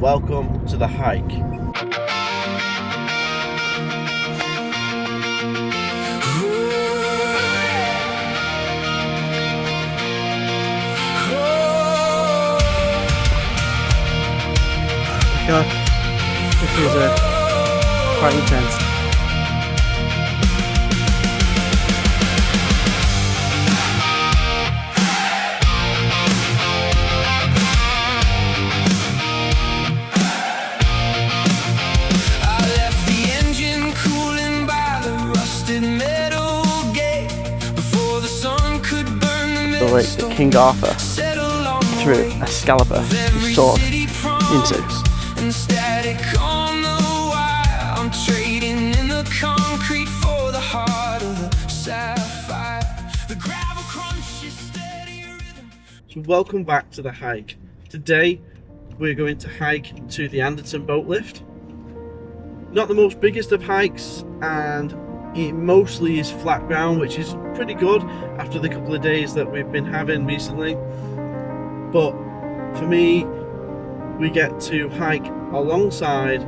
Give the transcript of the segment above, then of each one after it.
welcome to the hike. God, this is quite intense. The lake that King Arthur threw a scalloper his sword into. So welcome back to the hike. Today we're going to hike to the Anderton Boat Lift. Not the most biggest of hikes, and it mostly is flat ground, which is pretty good after the couple of days that we've been having recently. But for me, we get to hike alongside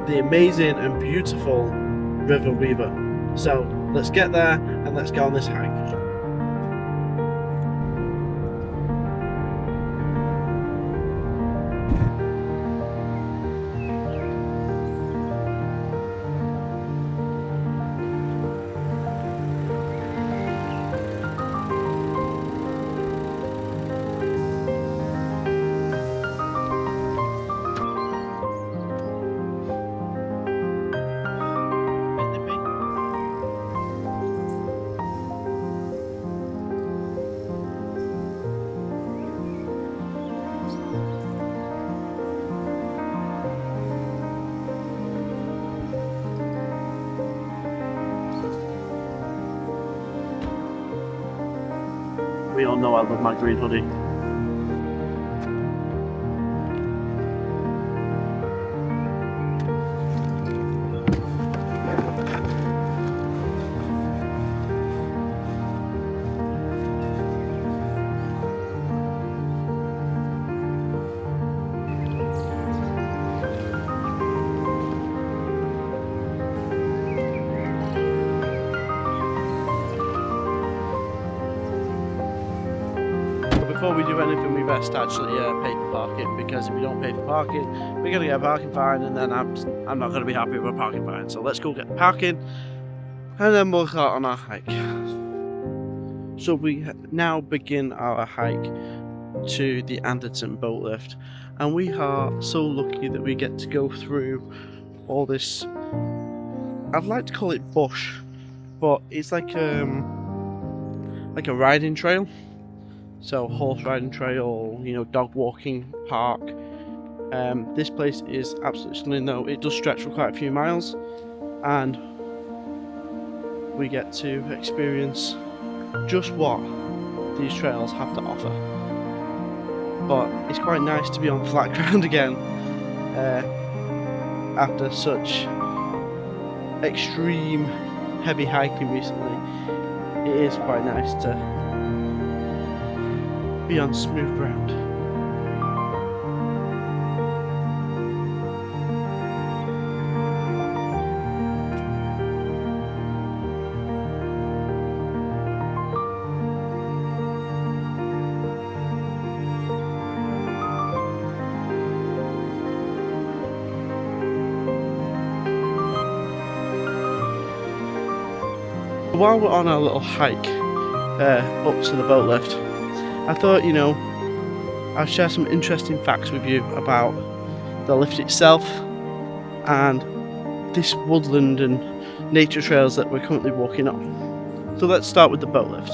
the amazing and beautiful River Weaver. So let's get there and let's go on this hike. We all know I love my green hoodie. Before we do anything, we best actually pay for parking, because if we don't pay for parking, we're going to get a parking fine, and then I'm not going to be happy with a parking fine. So let's go get parking, and then we'll start on our hike. So we now begin our hike to the Anderton Boat Lift, and we are so lucky that we get to go through all this, I'd like to call it bush, but it's like a riding trail. So horse riding trail, you know, dog walking park. This place is absolutely stunning though. It does stretch for quite a few miles, and we get to experience just what these trails have to offer. But it's quite nice to be on flat ground again after such extreme heavy hiking recently. It is quite nice to be on smooth ground. While we're on our little hike up to the boat lift, I thought, you know, I'll share some interesting facts with you about the lift itself and this woodland and nature trails that we're currently walking on. So let's start with the boat lift.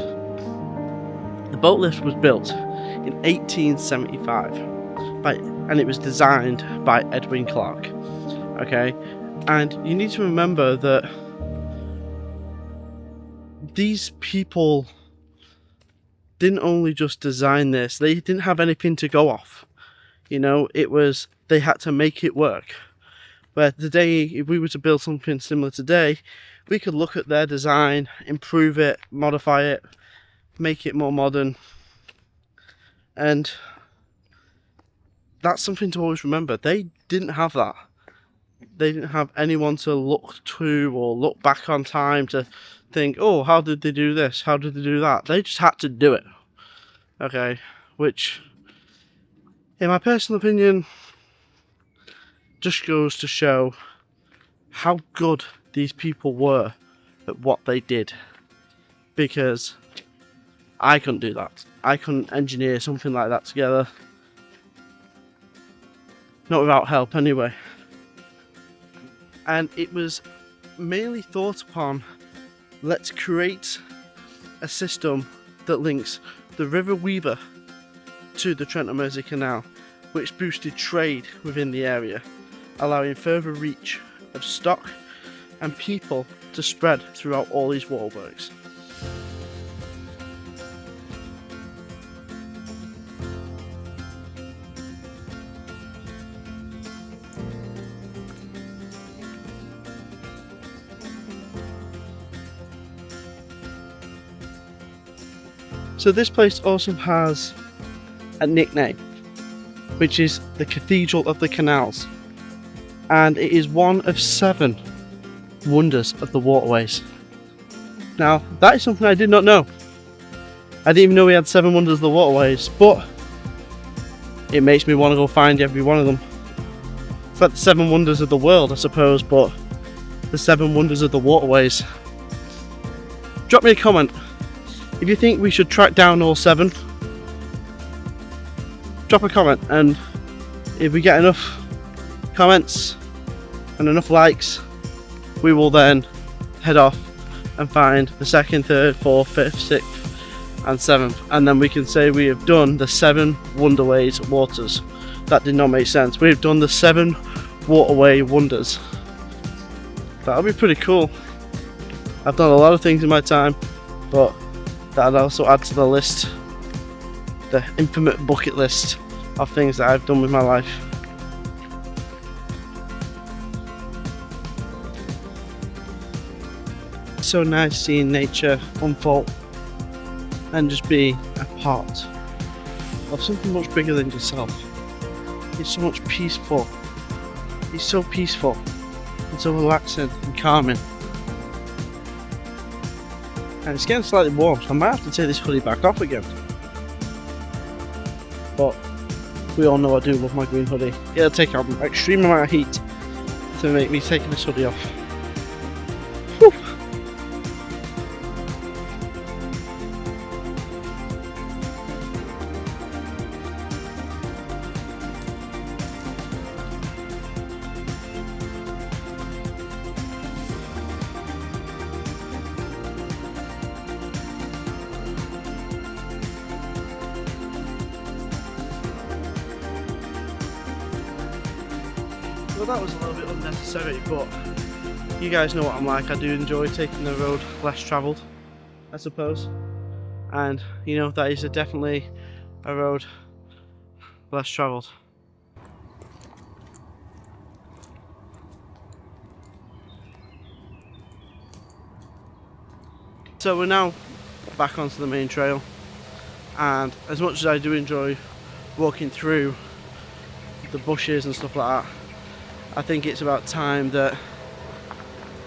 The boat lift was built in 1875 and it was designed by Edwin Clark. Okay, and you need to remember that these people didn't only just design this, they didn't have anything to go off. You know, they had to make it work. But today, if we were to build something similar today, we could look at their design, improve it, modify it, make it more modern, and that's something to always remember. They didn't have that. They didn't have anyone to look to or look back on time to think, oh, how did they do this? How did they do that? They just had to do it. Okay, which, in my personal opinion, just goes to show how good these people were at what they did. Because I couldn't do that. I couldn't engineer something like that together. Not without help, anyway. And it was mainly thought upon, let's create a system that links the River Weaver to the Trent and Mersey Canal, which boosted trade within the area, allowing further reach of stock and people to spread throughout all these waterworks. So this place also has a nickname, which is the Cathedral of the Canals, and it is one of 7 wonders of the waterways. Now, that is something I did not know. I didn't even know we had 7 wonders of the waterways, but it makes me want to go find every one of them. It's like the 7 wonders of the world, I suppose, but the 7 wonders of the waterways. Drop me a comment if you think we should track down all 7. Drop a comment, and if we get enough comments and enough likes, we will then head off and find the 2nd, 3rd, 4th, 5th, 6th and 7th, and then we can say we have done the 7 Wonderways waters. That did not make sense. We've done the 7 waterway wonders. That'll be pretty cool. I've done a lot of things in my time, but that'll also add to the list, the infamous bucket list of things that I've done with my life. So nice seeing nature unfold and just be a part of something much bigger than yourself. It's so much peaceful. It's so peaceful and so relaxing and calming. And it's getting slightly warm, so I might have to take this hoodie back off again. But we all know I do love my green hoodie. It'll take an extreme amount of heat to make me take this hoodie off. Whew. Well, that was a little bit unnecessary, but you guys know what I'm like. I do enjoy taking the road less travelled, I suppose. And you know, that is definitely a road less travelled. So we're now back onto the main trail, and as much as I do enjoy walking through the bushes and stuff like that, I think it's about time that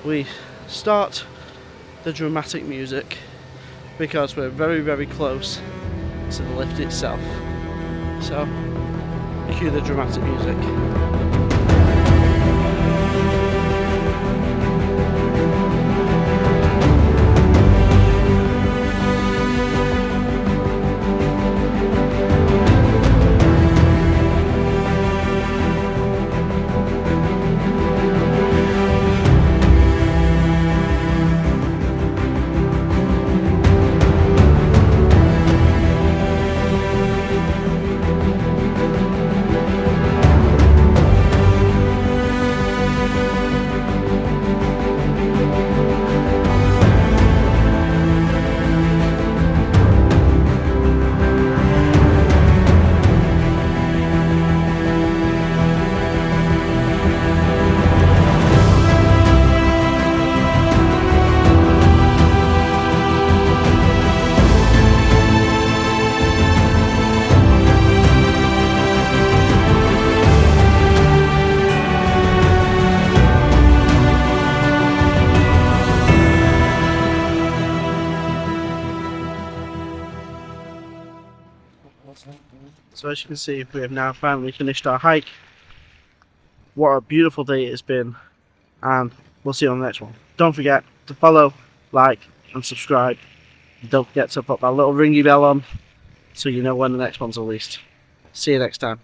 we start the dramatic music, because we're very, very close to the lift itself. So, cue the dramatic music. So as you can see, we have now finally finished our hike. What a beautiful day it has been, and we'll see you on the next one. Don't forget to follow, like and subscribe. Don't forget to put that little ringy bell on so you know when the next one's released. See you next time.